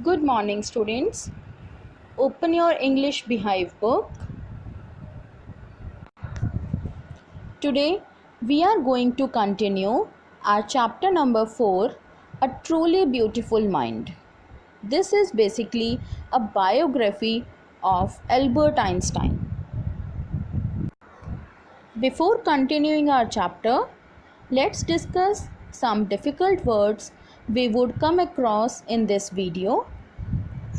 Good morning, students. Open your English Behive book. Today, we are going to continue our chapter number 4, A Truly Beautiful Mind. This is basically a biography of Albert Einstein. Before continuing our chapter, let's discuss some difficult words we would come across in this video.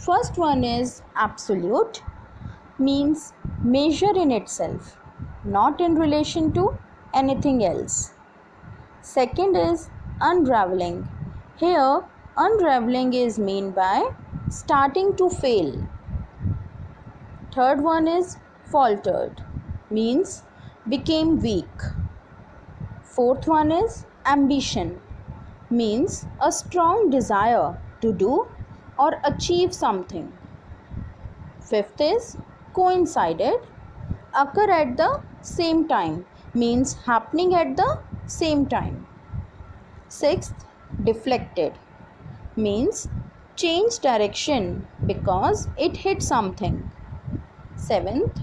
First one is absolute. Means measure in itself, not in relation to anything else. Second is unraveling. Here, unraveling is mean by starting to fail. Third one is faltered, means became weak. Fourth one is ambition, means a strong desire to do or achieve something. Fifth is coincided, occur at the same time, means happening at the same time. Sixth, deflected, means change direction because it hit something. Seventh,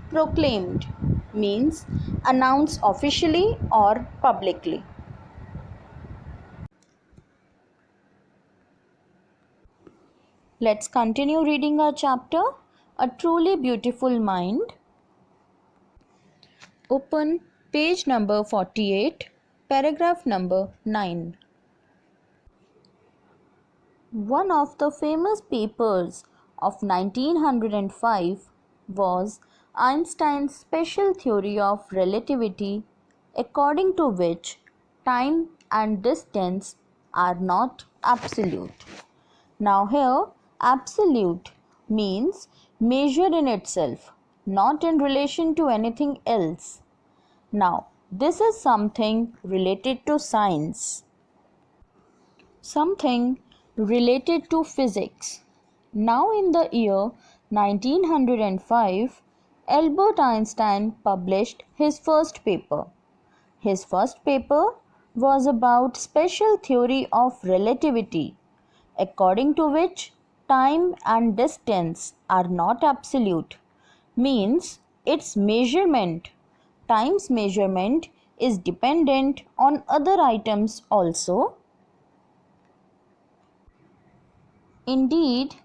proclaimed, means announced officially or publicly. Let's continue reading our chapter, A Truly Beautiful Mind. Open page number 48, paragraph number 9. One of the famous papers of 1905 was Einstein's special theory of relativity, according to which time and distance are not absolute. Now here, absolute means measure in itself, not in relation to anything else. Now, this is something related to science, something related to physics. Now, in the year 1905, Albert Einstein published his first paper. His first paper was about special theory of relativity, according to which time and distance are not absolute, means its measurement, time's measurement, is dependent on other items also. Indeed,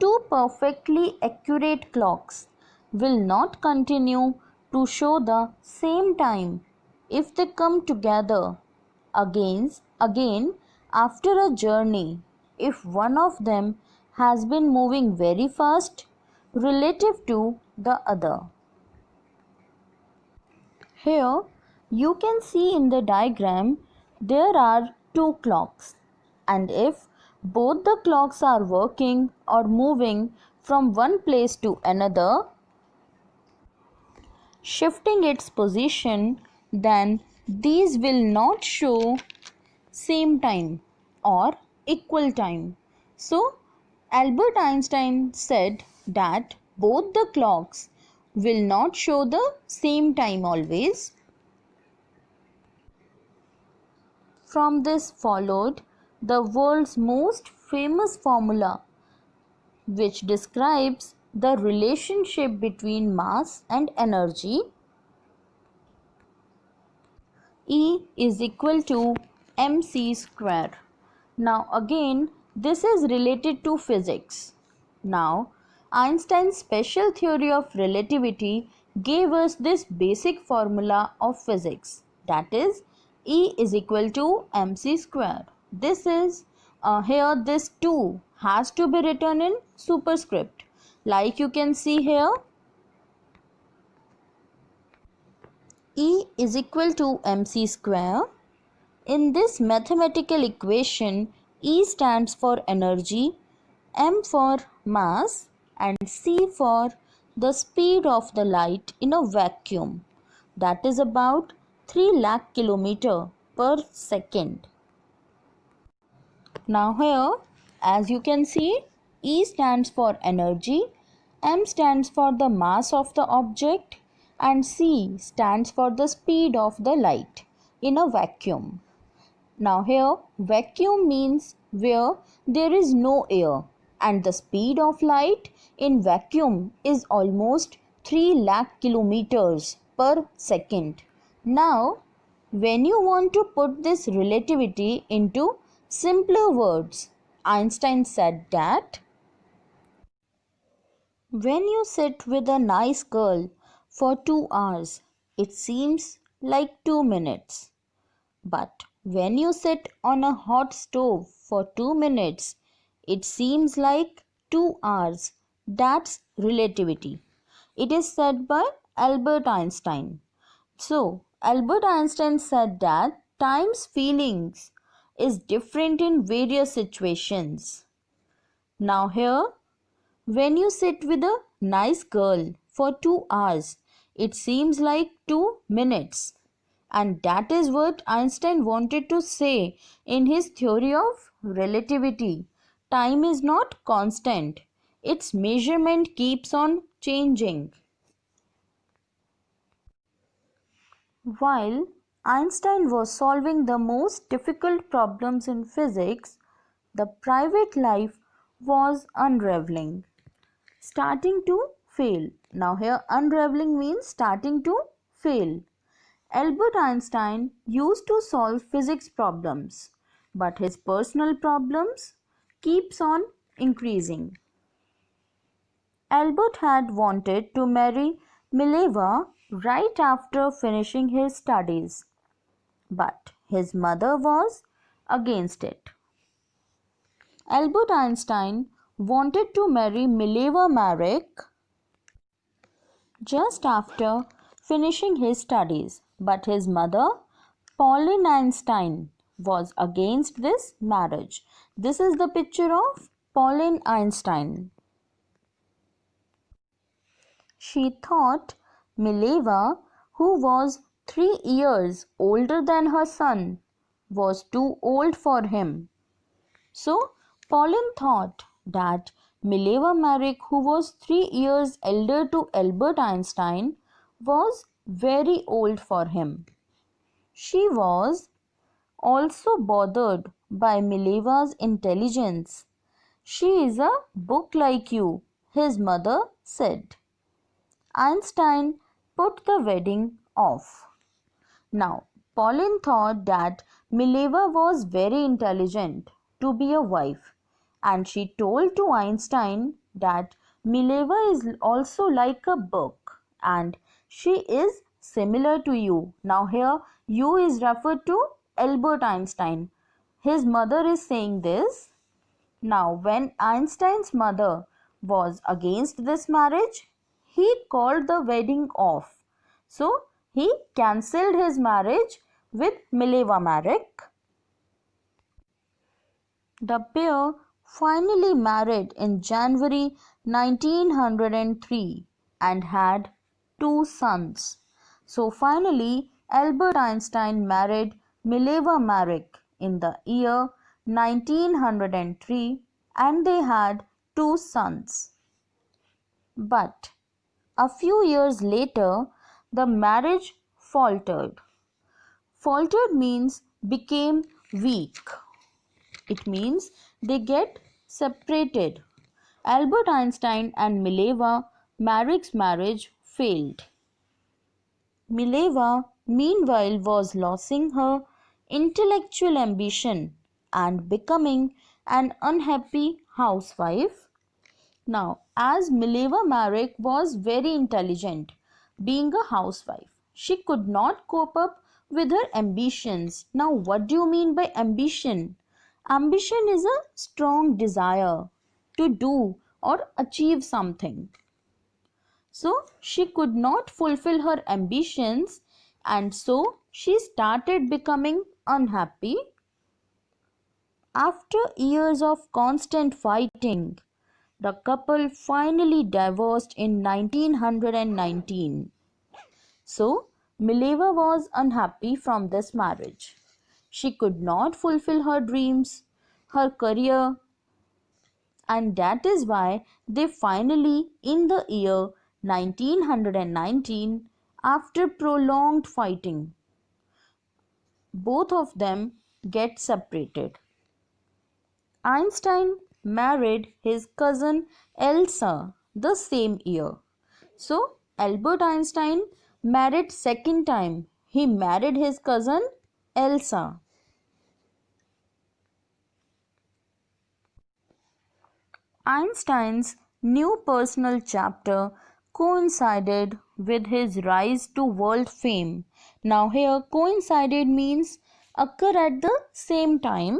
two perfectly accurate clocks will not continue to show the same time if they come together again after a journey if one of them has been moving very fast relative to the other. Here you can see in the diagram there are two clocks, and if both the clocks are working or moving from one place to another, shifting its position, then these will not show same time or equal time. So Albert Einstein said that both the clocks will not show the same time always. From this followed the world's most famous formula, which describes the relationship between mass and energy. E is equal to mc square. Now again, this is related to physics. Now, Einstein's special theory of relativity gave us this basic formula of physics, that is E is equal to mc square. This is here this 2 has to be written in superscript, like you can see here. E is equal to mc square. In this mathematical equation, E stands for energy, m for mass, and c for the speed of the light in a vacuum, that is about 3 lakh kilometer per second. Now here, as you can see, E stands for energy, m stands for the mass of the object, and c stands for the speed of the light in a vacuum. Now here, vacuum means where there is no air, and the speed of light in vacuum is almost 3 lakh kilometers per second. Now, when you want to put this relativity into simpler words, Einstein said that when you sit with a nice girl for 2 hours, it seems like 2 minutes. But when you sit on a hot stove for 2 minutes, it seems like 2 hours. That's relativity. It is said by Albert Einstein. So, Albert Einstein said that time's feelings is different in various situations. Now, here, when you sit with a nice girl for 2 hours, it seems like 2 minutes. And that is what Einstein wanted to say in his theory of relativity. Time is not constant, its measurement keeps on changing. While Einstein was solving the most difficult problems in physics, the private life was unraveling, starting to fail. Now, here, unraveling means starting to fail. Albert Einstein used to solve physics problems, but his personal problems keeps on increasing. Albert had wanted to marry Mileva right after finishing his studies, but his mother was against it. Albert Einstein wanted to marry Mileva Marek just after finishing his studies, but his mother, Pauline Einstein, was against this marriage. This is the picture of Pauline Einstein. She thought Mileva, who was 3 years older than her son, was too old for him. So, Pauline thought that Mileva Marek, who was 3 years elder to Albert Einstein, was very old for him. She was also bothered by Mileva's intelligence. She is a book like you, his mother said. Einstein put the wedding off. Now, Pauline thought that Mileva was very intelligent to be a wife, and she told to Einstein that Mileva is also like a book and she is similar to you. Now, here you is referred to Albert Einstein. His mother is saying this. Now, when Einstein's mother was against this marriage, he called the wedding off. So, he cancelled his marriage with Mileva Marek. The pair finally married in January 1903 and had 2 sons. So, finally, Albert Einstein married Mileva Marek in the year 1903 and they had 2 sons. But a few years later, the marriage faltered. Faltered means became weak. It means they get separated. Albert Einstein and Mileva Marek's marriage failed. Mileva, meanwhile, was losing her intellectual ambition and becoming an unhappy housewife. Now, as Mileva Marek was very intelligent, being a housewife, she could not cope up with her ambitions. Now, what do you mean by ambition? Ambition is a strong desire to do or achieve something. So, she could not fulfill her ambitions and so she started becoming unhappy. After years of constant fighting, the couple finally divorced in 1919. So, Mileva was unhappy from this marriage. She could not fulfill her dreams, her career, and that is why they finally, in the year 1919, after prolonged fighting, both of them get separated. Einstein married his cousin Elsa the same year. So, Albert Einstein married second time. He married his cousin Elsa. Einstein's new personal chapter coincided with his rise to world fame. Now, here coincided means occur at the same time.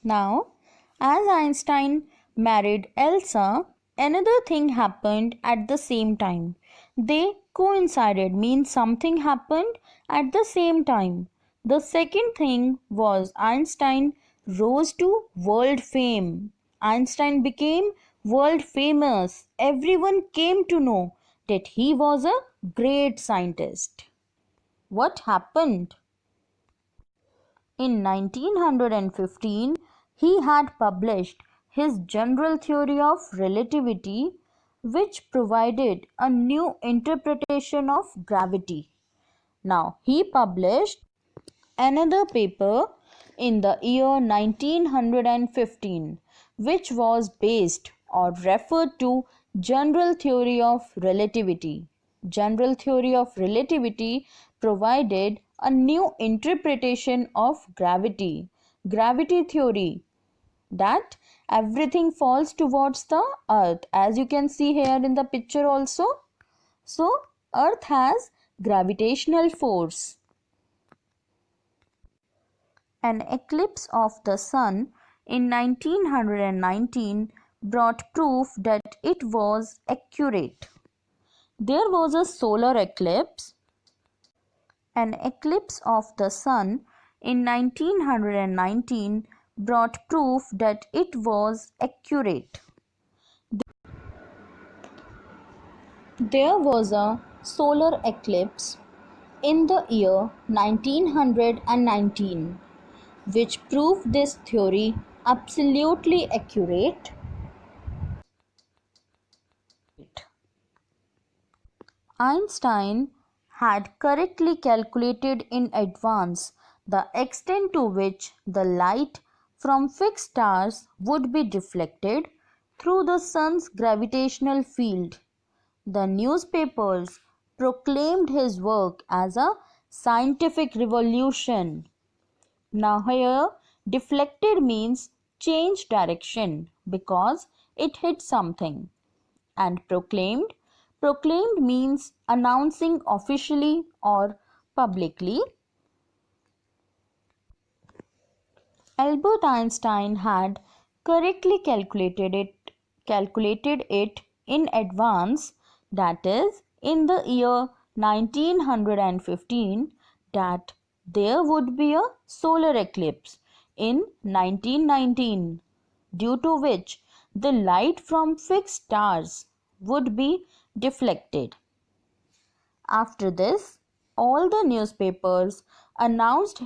Now, as Einstein married Elsa, another thing happened at the same time. They coincided means something happened at the same time. The second thing was Einstein rose to world fame. Einstein became world famous. Everyone came to know that he was a great scientist. What happened? In 1915, he had published his general theory of relativity, which provided a new interpretation of gravity. Now, he published another paper in the year 1915, which was based or referred to general theory of relativity. General theory of relativity provided a new interpretation of gravity. Gravity theory that everything falls towards the earth, as you can see here in the picture also. So, earth has gravitational force. An eclipse of the sun in 1919 brought proof that it was accurate. There was a solar eclipse. An eclipse of the sun in 1919 brought proof that it was accurate. There was a solar eclipse in the year 1919, which proved this theory absolutely accurate. Einstein had correctly calculated in advance the extent to which the light from fixed stars would be deflected through the sun's gravitational field. The newspapers proclaimed his work as a scientific revolution. Now, here deflected means change direction because it hit something, and proclaimed means announcing officially or publicly. Albert Einstein had correctly calculated it in advance, that is in the year 1915, that there would be a solar eclipse in 1919, due to which the light from fixed stars would be deflected. After this, all the newspapers announced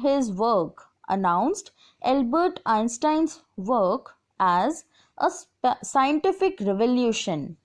Albert Einstein's work as a scientific revolution.